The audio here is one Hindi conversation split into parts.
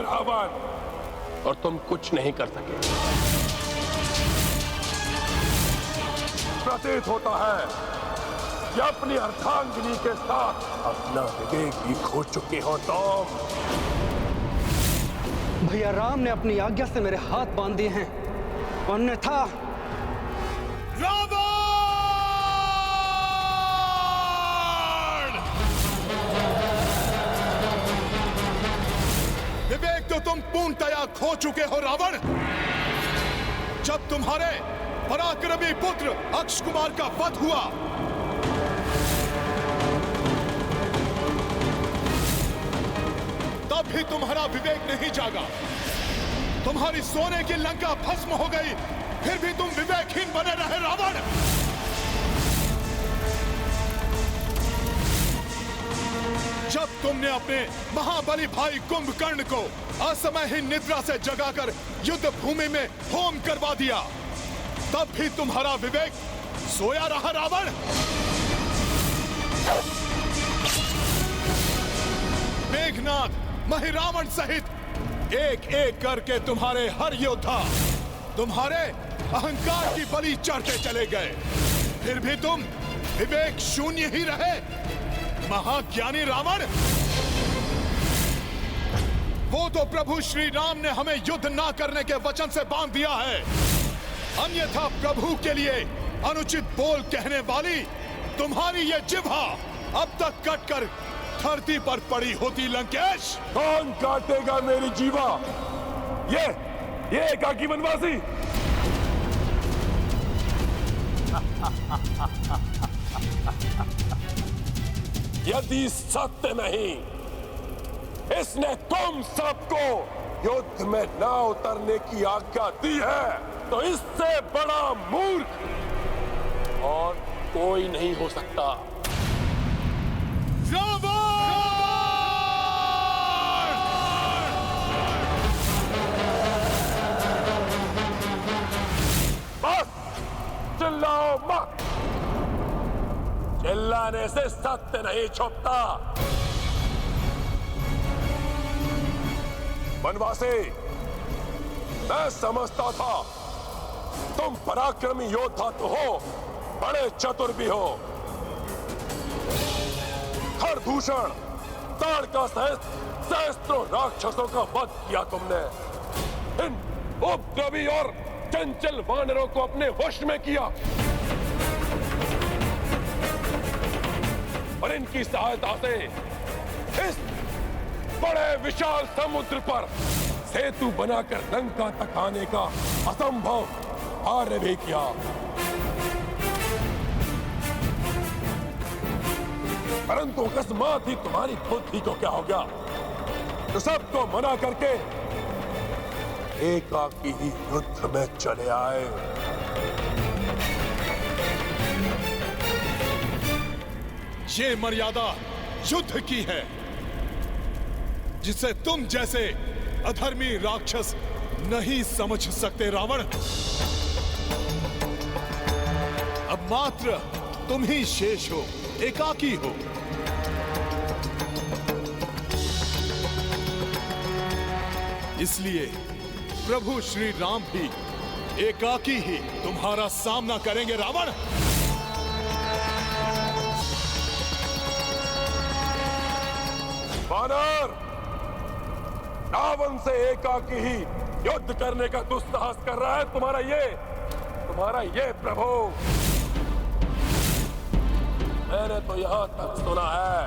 रावण, और तुम कुछ नहीं कर सके। प्रतीत होता है कि अपनी अर्धांगिनी के साथ अपना विवेक भी खो चुके हो तुम। भैया राम ने अपनी आज्ञा से मेरे हाथ बांध दिए हैं, अन्यथा विवेक तो तुम पूर्णतया खो चुके हो रावण। जब तुम्हारे पराक्रमी पुत्र अक्ष कुमार का वध हुआ, तब भी तुम्हारा विवेक नहीं जागा। तुम्हारी सोने की लंका भस्म हो गई, फिर भी तुम विवेकहीन बने रहे रावण। जब तुमने अपने महाबली भाई कुंभकर्ण को असमय ही निद्रा से जगाकर युद्ध भूमि में होम करवा दिया, तब भी तुम्हारा विवेक सोया रहा रावण। मेघनाथ, महिरावण सहित एक एक करके तुम्हारे हर योद्धा तुम्हारे अहंकार की बलि चढ़ते चले गए, फिर भी तुम विवेक शून्य ही रहे। महाज्ञानी रावण, वो तो प्रभु श्री राम ने हमें युद्ध ना करने के वचन से बांध दिया है, अन्यथा प्रभु के लिए अनुचित बोल कहने वाली तुम्हारी ये जिह्वा अब तक कटकर धरती पर पड़ी होती। लंकेश, कौन काटेगा मेरी जीवा? ये एकाकी वनवासी। यदि सत्य नहीं इसने तुम सबको युद्ध में न उतरने की आज्ञा दी है, तो इससे बड़ा मूर्ख और कोई नहीं हो सकता। बस चिल्लाओ मत। चिल्लाने से सत्य नहीं छुपता। वनवासी, मैं समझता था तुम पराक्रमी योद्धा तो हो, बड़े चतुर भी हो। खरदूषण, ताड़का सहित सहस्त्रों राक्षसों का वध किया तुमने। इन उपद्रवी और चंचल वानरों को अपने वश में किया और इनकी सहायता से इस बड़े विशाल समुद्र पर सेतु बनाकर लंका तक आने का असंभव कार्य भी किया। परंतु अकस्मात ही तुम्हारी बुद्धि को क्या हो गया, तो सबको मना करके एकाकी ही युद्ध में चले आए। ये मर्यादा युद्ध की है, जिसे तुम जैसे अधर्मी राक्षस नहीं समझ सकते रावण। अब मात्र तुम ही शेष हो, एकाकी हो। इसलिए प्रभु श्री राम भी एकाकी ही तुम्हारा सामना करेंगे रावण। वानर, रावण से एकाकी ही युद्ध करने का दुस्साहस कर रहा है तुम्हारा ये प्रभु। मैंने तो यहां तक सुना है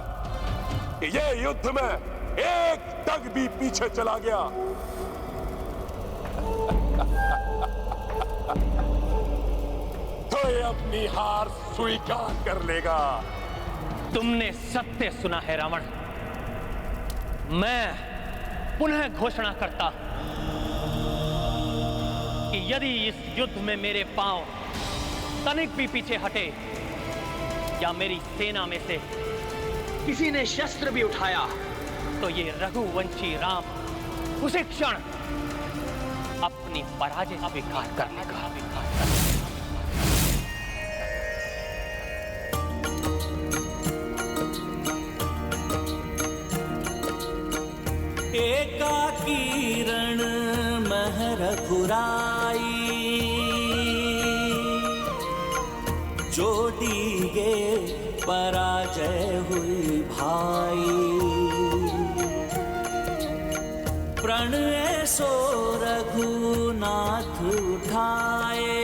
कि ये युद्ध में एक तक भी पीछे चला गया तो ये अपनी हार स्वीकार कर लेगा। तुमने सत्य सुना है रावण। मैं पुनः घोषणा करता कि यदि इस युद्ध में मेरे पांव तनिक भी पीछे हटे या मेरी सेना में से किसी ने शस्त्र भी उठाया, तो ये रघुवंशी राम उसी क्षण अपनी पराजय स्वीकार कर लेगा। एकाकी एकाकी रण महर खुराई चोटी गे पराजय हुई भाई प्रण सो रघुनाथ उठाए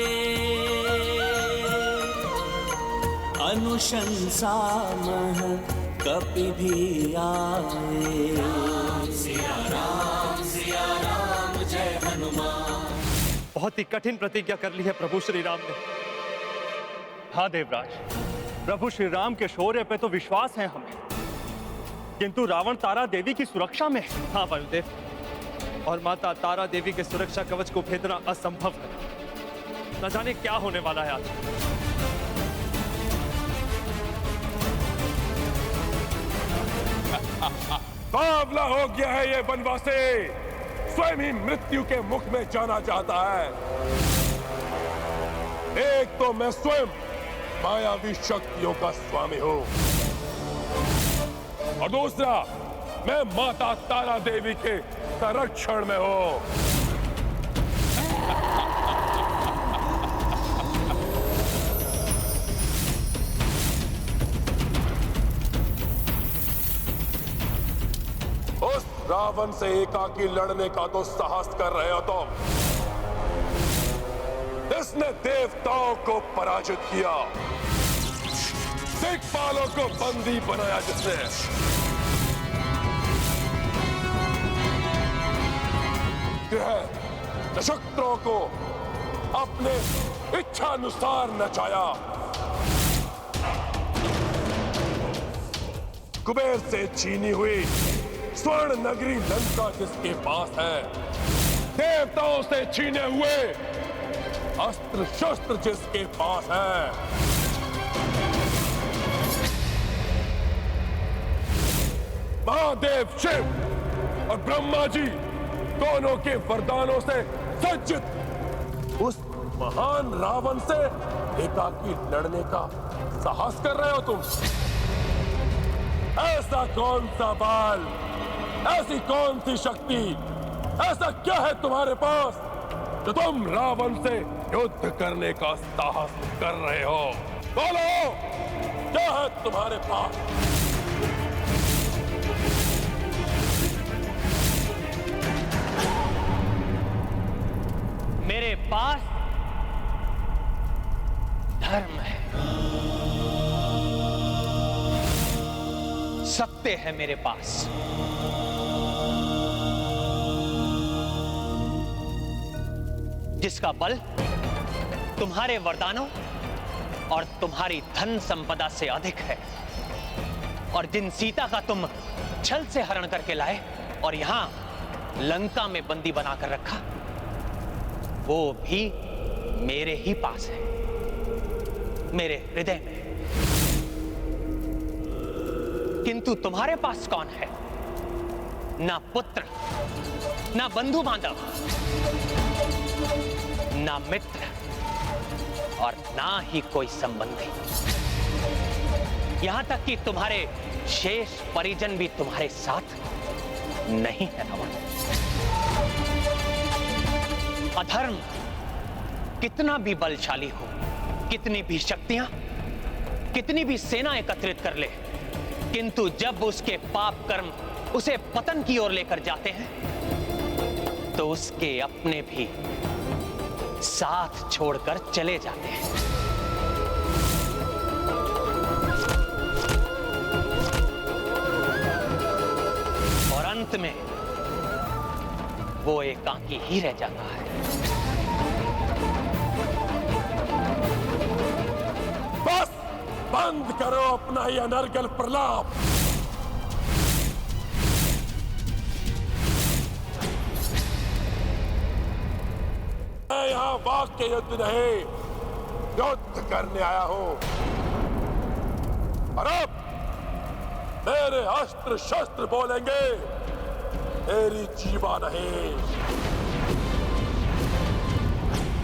अनुशंसा मह कपि भी आए सिया राम जय हनुमान। बहुत ही कठिन प्रतिज्ञा कर ली है प्रभु श्री राम ने। हाँ देवराज, प्रभु श्री राम के शौर्य पे तो विश्वास है हमें, किंतु रावण तारा देवी की सुरक्षा में है। हाँ बलदेव, और माता तारा देवी के सुरक्षा कवच को भेदना असंभव है। न जाने क्या होने वाला है आज। बावला हो गया है ये बनवासी, स्वयं ही मृत्यु के मुख में जाना चाहता है। एक तो मैं स्वयं मायावी शक्तियों का स्वामी हूं, और दूसरा मैं माता तारा देवी के संरक्षण में हूं। उस रावण से एकाकी लड़ने का तो साहस कर रहे हो तुम। इसने देवताओं को पराजित किया, दिक्पालों को बंदी बनाया जिसने, ग्रह नक्षत्रों को अपने इच्छानुसार नचाया, कुबेर से छीनी हुई स्वर्ण नगरी लंका जिसके पास है, देवताओं से छीने हुए अस्त्र शस्त्र जिसके पास है, महादेव शिव और ब्रह्मा जी दोनों के वरदानों से सज्जित उस महान रावण से एकाकी लड़ने का साहस कर रहे हो तुम। ऐसा कौन सा बल, ऐसी कौन सी शक्ति, ऐसा क्या है तुम्हारे पास जो तुम रावण से युद्ध करने का साहस कर रहे हो? बोलो, क्या है तुम्हारे पास? मेरे पास धर्म है, सत्य है मेरे पास। जिसका बल तुम्हारे वरदानों और तुम्हारी धन संपदा से अधिक है, और जिन सीता का तुम छल से हरण करके लाए और यहां लंका में बंदी बनाकर रखा, वो भी मेरे ही पास है, मेरे हृदय में। किंतु तुम्हारे पास कौन है? ना पुत्र, ना बंधु बांधव, ना मित्र, और ना ही कोई संबंधी। यहां तक कि तुम्हारे शेष परिजन भी तुम्हारे साथ नहीं है रावण। अधर्म कितना भी बलशाली हो, कितनी भी शक्तियां, कितनी भी सेना एकत्रित कर ले, किंतु जब उसके पाप कर्म उसे पतन की ओर लेकर जाते हैं, तो उसके अपने भी साथ छोड़कर चले जाते हैं। और अंत में वो एकाकी ही रह जाता है। बस बंद करो अपना ये अनर्गल प्रलाप। मैं यहां वाक्य युद्ध नहीं, युद्ध करने आया हूं। और अब मेरे अस्त्र शस्त्र बोलेंगे, तेरी जीवा नहीं।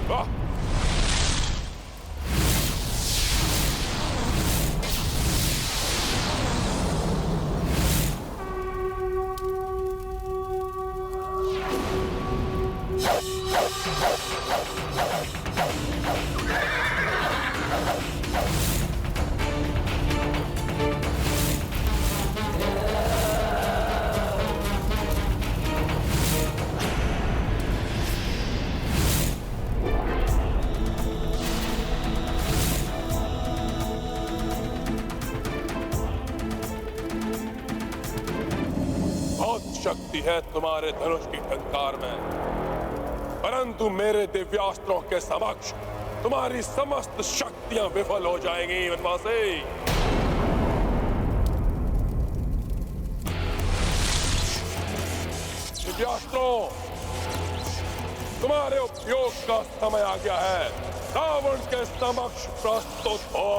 वाह! शक्ति है तुम्हारे धनुष की टंकार में, परंतु मेरे दिव्यास्त्रों के समक्ष तुम्हारी समस्त शक्तियां विफल हो जाएंगी वनवासी। दिव्यास्त्रों, तुम्हारे उपयोग का समय आ गया है। रावण के समक्ष प्रस्तुत हो।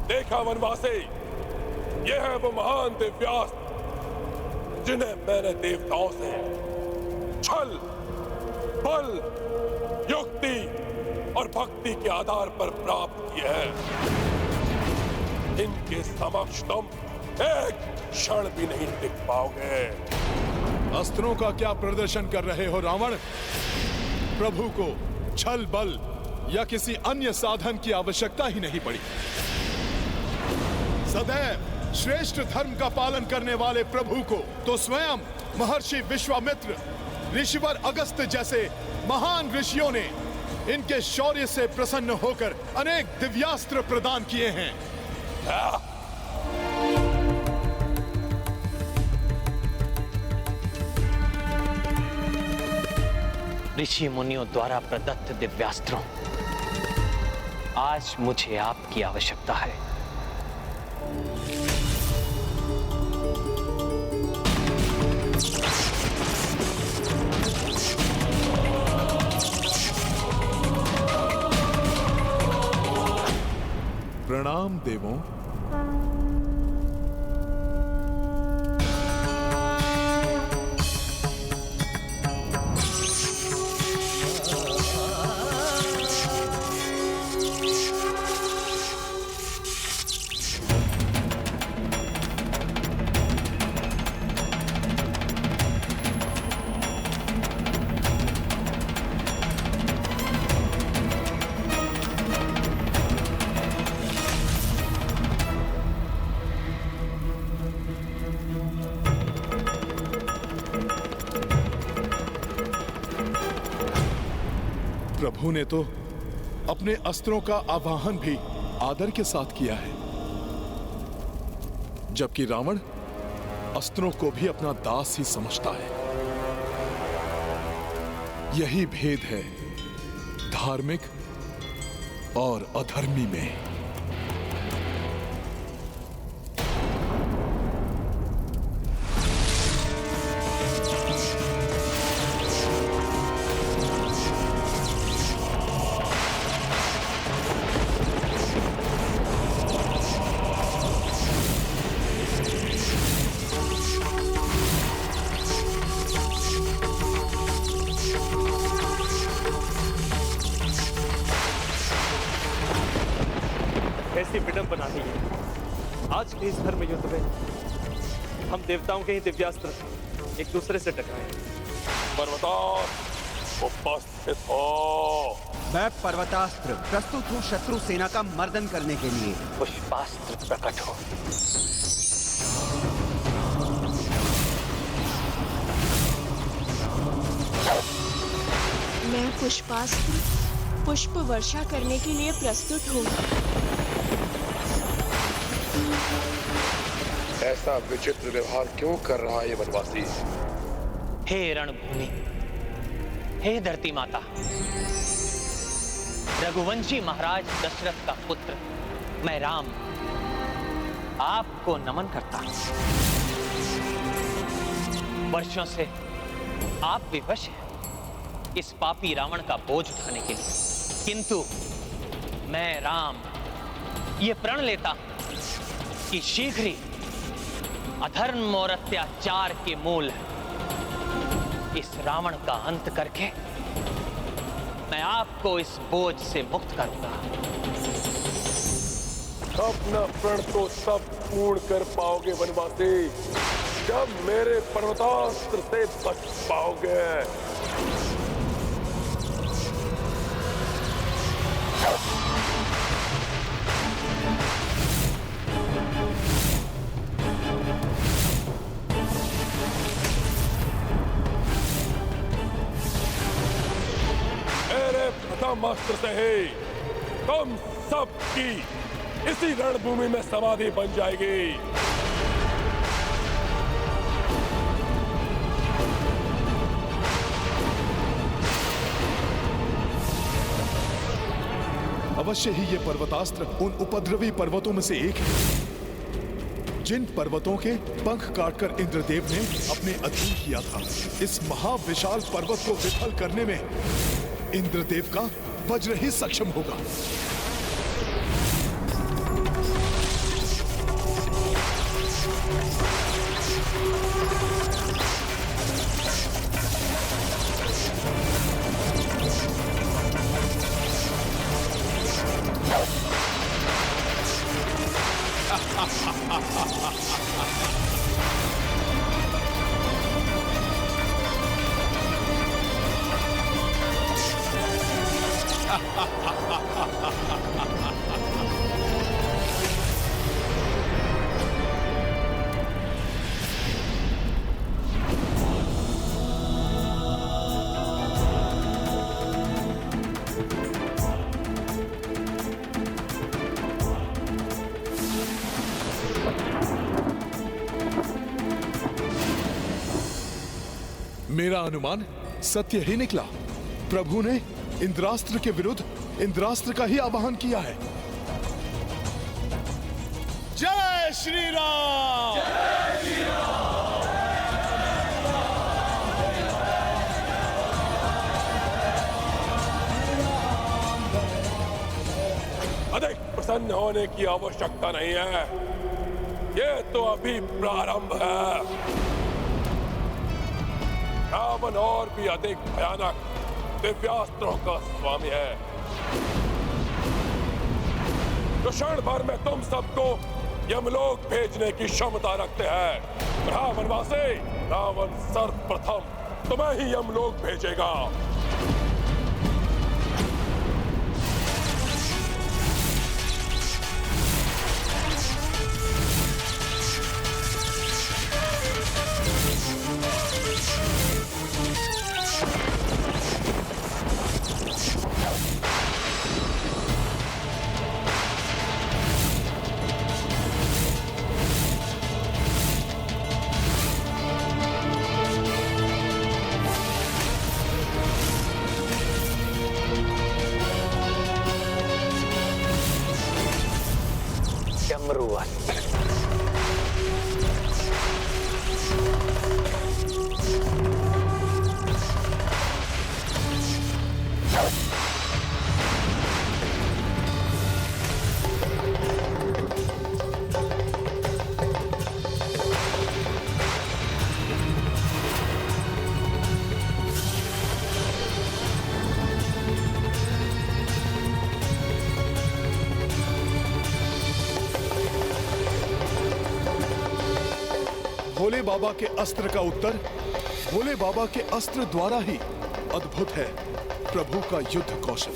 देखा वनवासी, ये है वो महान दिव्यास्त्र जिन्हें मैंने देवताओं से छल, बल, युक्ति और भक्ति के आधार पर प्राप्त किए हैं। इनके समक्ष तुम एक क्षण भी नहीं टिक पाओगे। अस्त्रों का क्या प्रदर्शन कर रहे हो रावण? प्रभु को छल, बल या किसी अन्य साधन की आवश्यकता ही नहीं पड़ी। सदैव श्रेष्ठ धर्म का पालन करने वाले प्रभु को तो स्वयं महर्षि विश्वामित्र, ऋषिवर अगस्त्य जैसे महान ऋषियों ने इनके शौर्य से प्रसन्न होकर अनेक दिव्यास्त्र प्रदान किए हैं। ऋषि मुनियों द्वारा प्रदत्त दिव्यास्त्रों, आज मुझे आपकी आवश्यकता है। प्रणाम देवों। प्रभु ने तो अपने अस्त्रों का आवाहन भी आदर के साथ किया है, जबकि रावण अस्त्रों को भी अपना दास ही समझता है। यही भेद है धार्मिक और अधर्मी में। ऐसी विडंबना ही है। आज के इस धर्म युद्ध में हम देवताओं के ही दिव्यास्त्र एक दूसरे से टकराए। पर्वतास्त्र उपस्थित हो। मैं पर्वतास्त्र प्रस्तुत हूँ शत्रु सेना का मर्दन करने के लिए। पुष्पास्त्र प्रकट हो। मैं पुष्पास्त्र पुष्प वर्षा करने के लिए प्रस्तुत हूँ। ऐसा विचित्र व्यवहार क्यों कर रहा है ये वनवासी? हे रणभूमि, हे धरती माता, रघुवंशी महाराज दशरथ का पुत्र मैं राम आपको नमन करता हूं। वर्षों से आप विवश हैं इस पापी रावण का बोझ उठाने के लिए, किंतु मैं राम ये प्रण लेता हूं कि शीघ्र ही अधर्म और अत्याचार के मूल इस रावण का अंत करके मैं आपको इस बोझ से मुक्त करूंगा। अपना प्रण तो तब पूर्ण कर पाओगे वनवासी, जब मेरे पर्वतास्त्र से बच पाओगे। मेरे प्रथमास्त्र से ही तुम सबकी इसी रणभूमि में समाधि बन जाएगी। अवश्य ही ये पर्वतास्त्र उन उपद्रवी पर्वतों में से एक है जिन पर्वतों के पंख काटकर इंद्रदेव ने अपने अधीन किया था। इस महाविशाल पर्वत को विफल करने में इंद्रदेव का वज्र ही सक्षम होगा। मेरा अनुमान सत्य ही निकला। प्रभु ने इंद्रास्त्र के विरुद्ध इंद्रास्त्र का ही आवाहन किया है। जय श्री राम! जय श्री राम! अधिक प्रसन्न होने की आवश्यकता नहीं है, ये तो अभी प्रारंभ है। रावण और भी अधिक भयानक दिव्यास्त्रों का स्वामी है, जो क्षण भर में तुम सबको यमलोक भेजने की क्षमता रखते हैं। रावणवासी, रावण सर्वप्रथम तुम्हें ही यमलोक भेजेगा। भोले बाबा के अस्त्र का उत्तर भोले बाबा के अस्त्र द्वारा ही अद्भुत है प्रभु का युद्ध कौशल।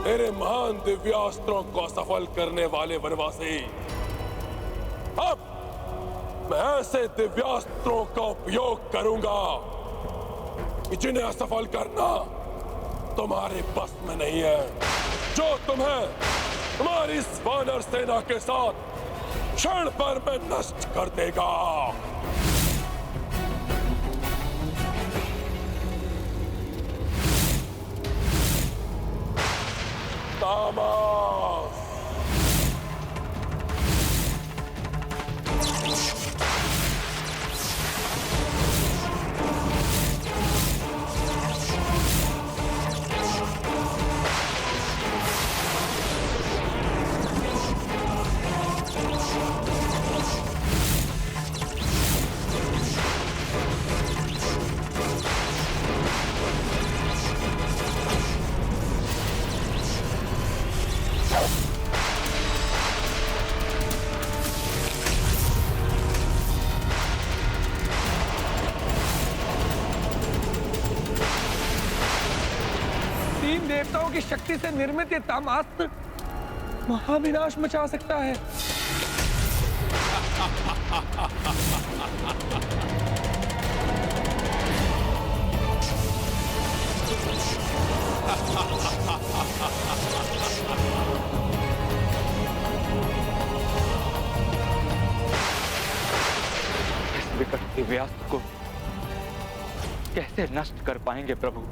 मेरे महान दिव्यास्त्रों को सफल करने वाले वनवासी, अब मैं ऐसे दिव्यास्त्रों का उपयोग करूंगा कि जिन्हें असफल करना तुम्हारे बस में नहीं है, जो तुम्हें तुम्हारी इस वानर सेना के साथ क्षण भर में नष्ट कर देगा। तामस! तीन देवताओं की शक्ति से निर्मित ये तामास्त्र महाविनाश मचा सकता है। इस विकट दिव्यास्त्र को कैसे नष्ट कर पाएंगे प्रभु?